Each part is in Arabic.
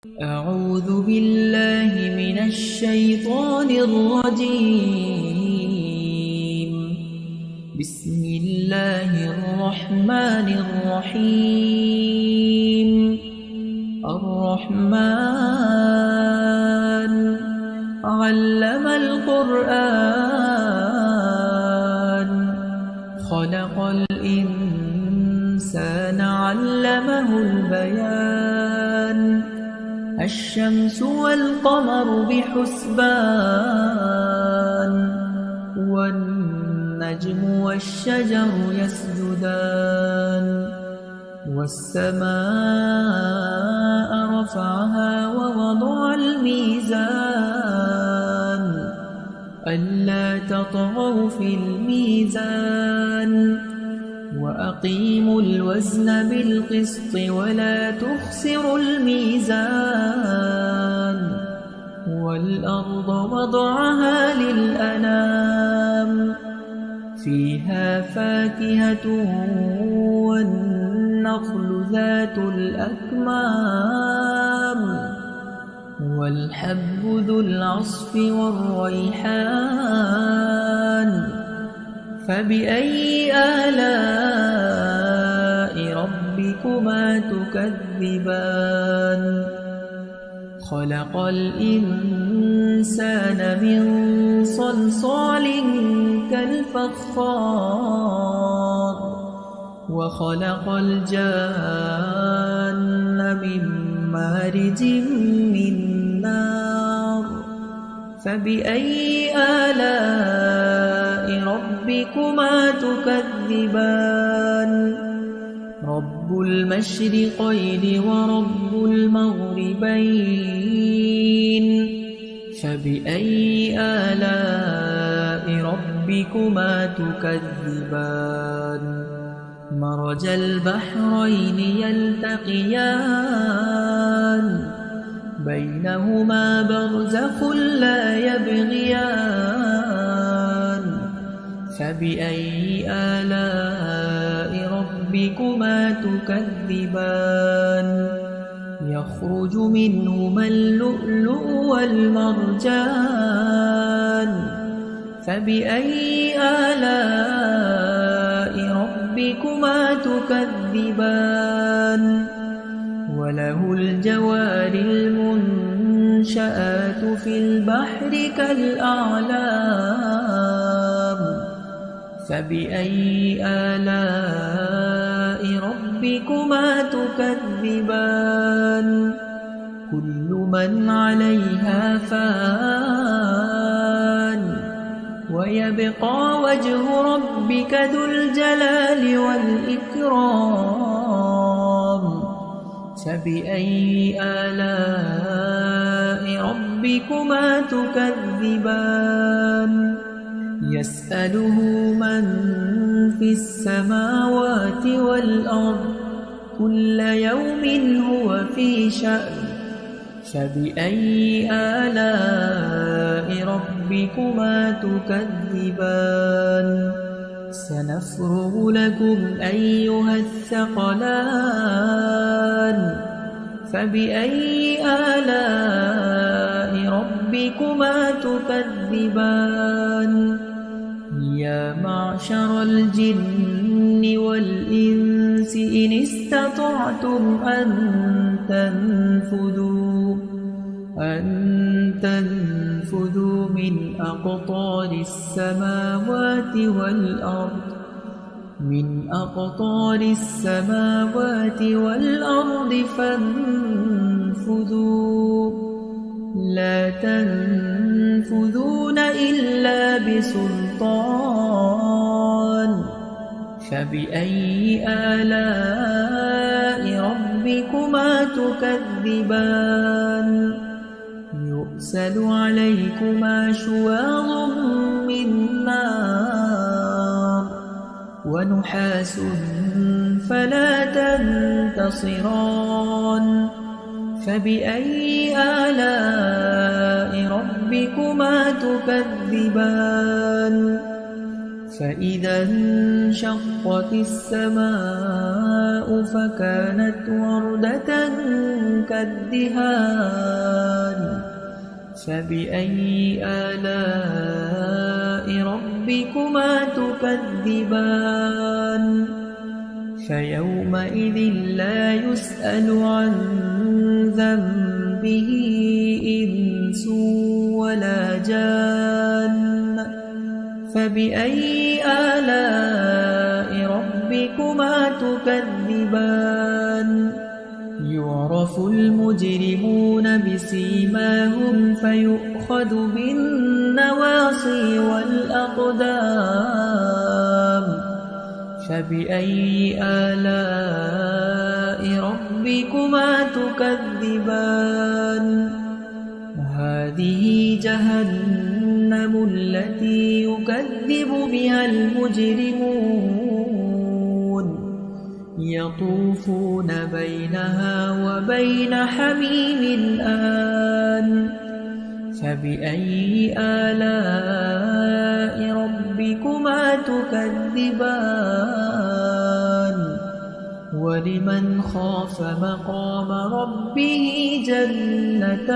أعوذ بالله من الشيطان الرجيم. بسم الله الرحمن الرحيم. الرحمن علم القرآن خلق الإنسان علمه البيان الشمس والقمر بحسبان والنجم والشجر يسجدان والسماء رفعها ووضع الميزان ألا تطغوا في الميزان وأقيموا الوزن بالقسط ولا تخسروا الميزان والأرض وضعها للأنام فيها فاكهة والنخل ذات الأكمام والحب ذو العصف والريحان فبأي آلاء ربكما تكذبان خلق الإنسان من صلصال كالفخار وخلق الجان من مارج من نار فبأي آلاء ربكما تكذبان رب المشرقين ورب المغربين فبأي آلاء ربكما تكذبان مرج البحرين يلتقيان بينهما برزخ لا يبغيان فبأي آلاء ربكما تكذبان يخرج منهما اللؤلؤ والمرجان فبأي آلاء ربكما تكذبان وله الجوار المنشآت في البحر كالأعلام فبأي آلاء ربكما تكذبان كل من عليها فان ويبقى وجه ربك ذو الجلال والإكرام فبأي آلاء ربكما تكذبان يسأله من في السماوات والأرض كل يوم هو في شأن فبأي آلاء ربكما تكذبان سنفرغ لكم أيها الثقلان فبأي آلاء ربكما تكذبان يا معشر الجن والإنس إن استطعتم أن تنفذوا من أقطار السماوات والأرض فانفذوا لا تنفذون إلا بسلطان فبأي آلاء ربكما تكذبان يرسل عليكما شواظ من نار ونحاس فلا تنتصران فبأي آلاء ربكما تكذبان فإذا انشقت السماء فكانت وردة كالدهان فبأي آلاء ربكما تكذبان فيومئذ لا يسأل عن ذنبه إنس ولا جان فبأي آلاء ربكما تكذبان يعرف المجرمون بسيماهم فيؤخذ بالنواصي والأقدام فبأي آلاء ربكما تكذبان هذه جهنم التي يكذب بها المجرمون يطوفون بينها وبين حميم آن فبأي آلاء ربكما تكذبان ولمن خاف مقام ربه جنتان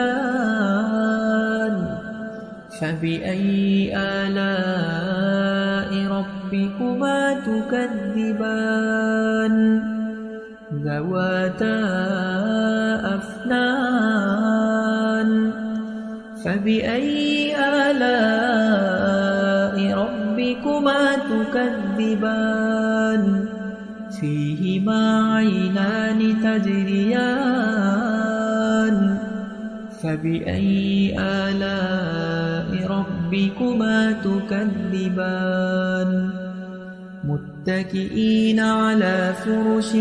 فبأي آلاء ربكما تكذبان ذواتا أفنان فبأي آلاء ربكما تكذبان فيهما عينان تجريان فبأي آلاء ربكما تكذبان متكئين على فرش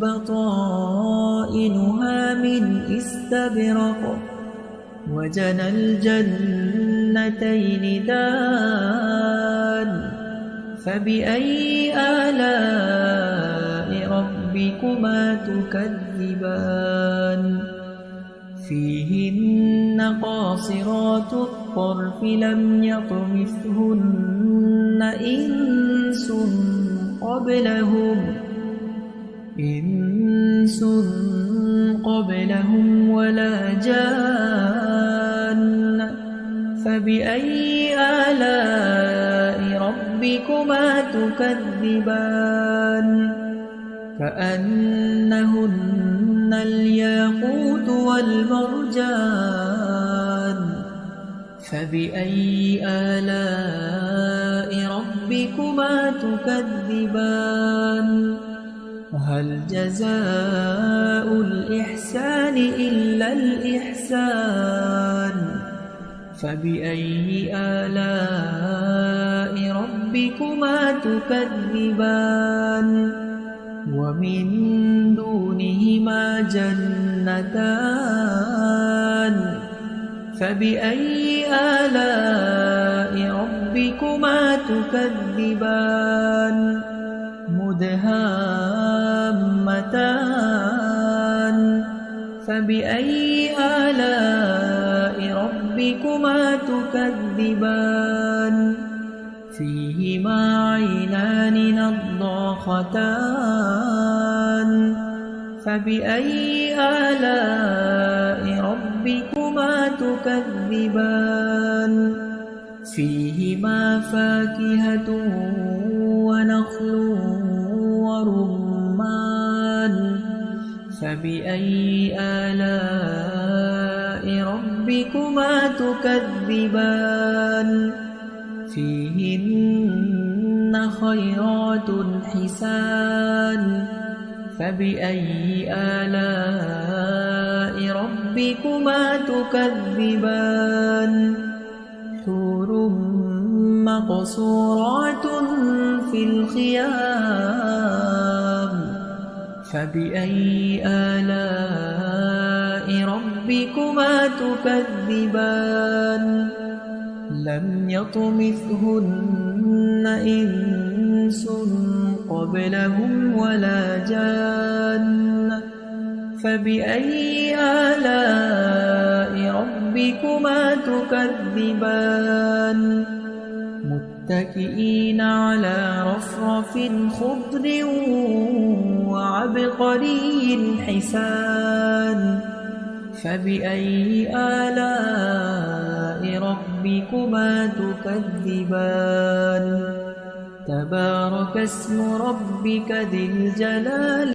بطائنها من استبرق وجنى الجنتين دان فبأي آلاء ربكما تكذبان فيهن قاصرات الطرف لم يطمثهن إنس قبلهم ولا جان فبأي آلاء ربكما تكذبان كأنهن الياقوت والمرجان فبأي آلاء ربكما تكذبان هل جزاء الإحسان إلا الإحسان فبأي آلاء ربكما تكذبان ومن دونهما جنتان فبأي آلاء ربكما تكذبان مدهامتان فبأي آلاء ربكما تكذبان فيهما عينان نضاختان فبأي آلاء ربكما تكذبان فيهما فاكهة ونخل ورمان فبأي آلاء ربكما تكذبان فيهن خيرات حسان فبأي آلاء ربكما تكذبان حور مقصورات في الخيام فبأي آلاء ربكما تكذبان لم يطمثهن إنس قبلهم ولا جان فبأي آلاء ربكما تكذبان متكئين على رفرف خضر وعبقري حسان فبأي آلاء ربكما تكذبان تبارك اسم ربك ذي الجلال